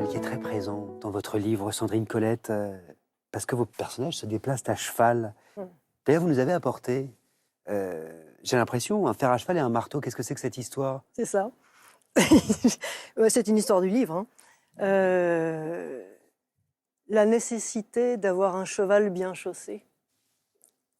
cheval qui est très présent dans votre livre, Sandrine Colette, parce que vos personnages se déplacent à cheval. D'ailleurs, vous nous avez apporté, j'ai l'impression, un fer à cheval et un marteau. Qu'est-ce que c'est que cette histoire? C'est ça. Ouais, c'est une histoire du livre, hein. La nécessité d'avoir un cheval bien chaussé.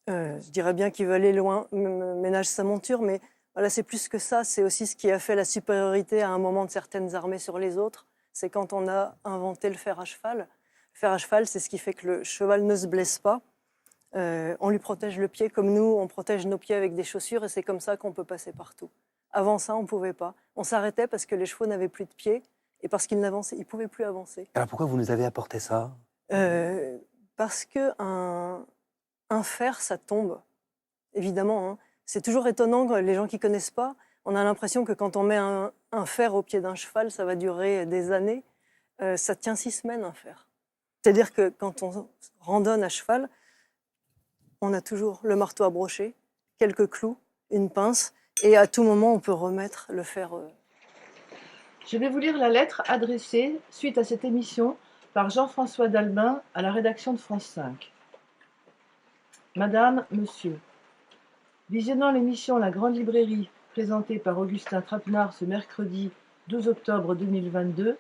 Je dirais bien qu'il veut aller loin, ménage sa monture, mais voilà, c'est plus que ça. C'est aussi ce qui a fait la supériorité à un moment de certaines armées sur les autres. C'est quand on a inventé le fer à cheval. Le fer à cheval, c'est ce qui fait que le cheval ne se blesse pas. On lui protège le pied comme nous, on protège nos pieds avec des chaussures, et c'est comme ça qu'on peut passer partout. Avant ça, on ne pouvait pas. On s'arrêtait parce que les chevaux n'avaient plus de pieds et parce qu'ils ne pouvaient plus avancer. Alors pourquoi vous nous avez apporté ça? Parce qu'un fer, ça tombe, évidemment, hein. C'est toujours étonnant que les gens qui ne connaissent pas, on a l'impression que quand on met un fer au pied d'un cheval, ça va durer des années. Ça tient 6 semaines, un fer. C'est-à-dire que quand on randonne à cheval, on a toujours le marteau à brocher, quelques clous, une pince, et à tout moment, on peut remettre le fer. Je vais vous lire la lettre adressée, suite à cette émission, par Jean-François Dalbin à la rédaction de France 5. Madame, Monsieur, visionnant l'émission La Grande Librairie, présentée par Augustin Trapenard ce mercredi 12 octobre 2022,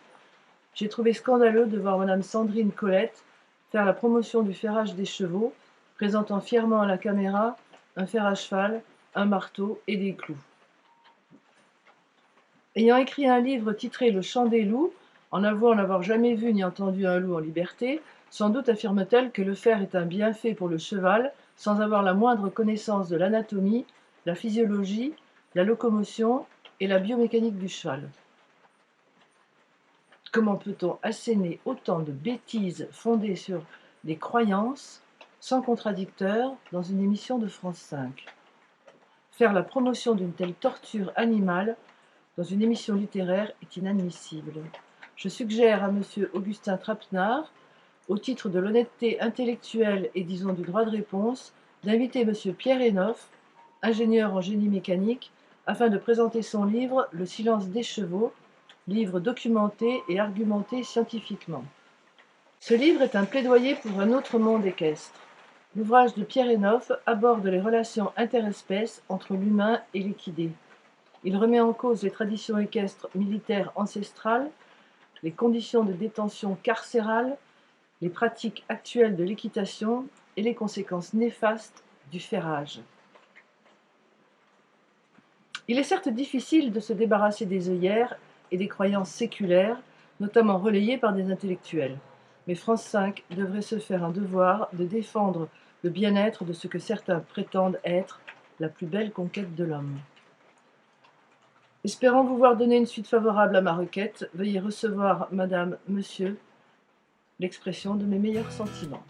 j'ai trouvé scandaleux de voir Madame Sandrine Colette faire la promotion du ferrage des chevaux, présentant fièrement à la caméra un fer à cheval, un marteau et des clous. Ayant écrit un livre titré Le chant des loups, en avouant n'avoir jamais vu ni entendu un loup en liberté, sans doute affirme-t-elle que le fer est un bienfait pour le cheval, sans avoir la moindre connaissance de l'anatomie, la physiologie, la locomotion et la biomécanique du cheval. Comment peut-on asséner autant de bêtises fondées sur des croyances, sans contradicteur, dans une émission de France 5 ? Faire la promotion d'une telle torture animale dans une émission littéraire est inadmissible. Je suggère à M. Augustin Trapenard, au titre de l'honnêteté intellectuelle et disons du droit de réponse, d'inviter M. Pierre Hénoff, ingénieur en génie mécanique, afin de présenter son livre « Le silence des chevaux », livre documenté et argumenté scientifiquement. Ce livre est un plaidoyer pour un autre monde équestre. L'ouvrage de Pierre Hénoff aborde les relations interespèces entre l'humain et l'équidé. Il remet en cause les traditions équestres militaires ancestrales, les conditions de détention carcérale, les pratiques actuelles de l'équitation et les conséquences néfastes du ferrage. Il est certes difficile de se débarrasser des œillères et des croyances séculaires, notamment relayées par des intellectuels. Mais France 5 devrait se faire un devoir de défendre le bien-être de ce que certains prétendent être la plus belle conquête de l'homme. Espérant vous voir donner une suite favorable à ma requête, veuillez recevoir, Madame, Monsieur, l'expression de mes meilleurs sentiments.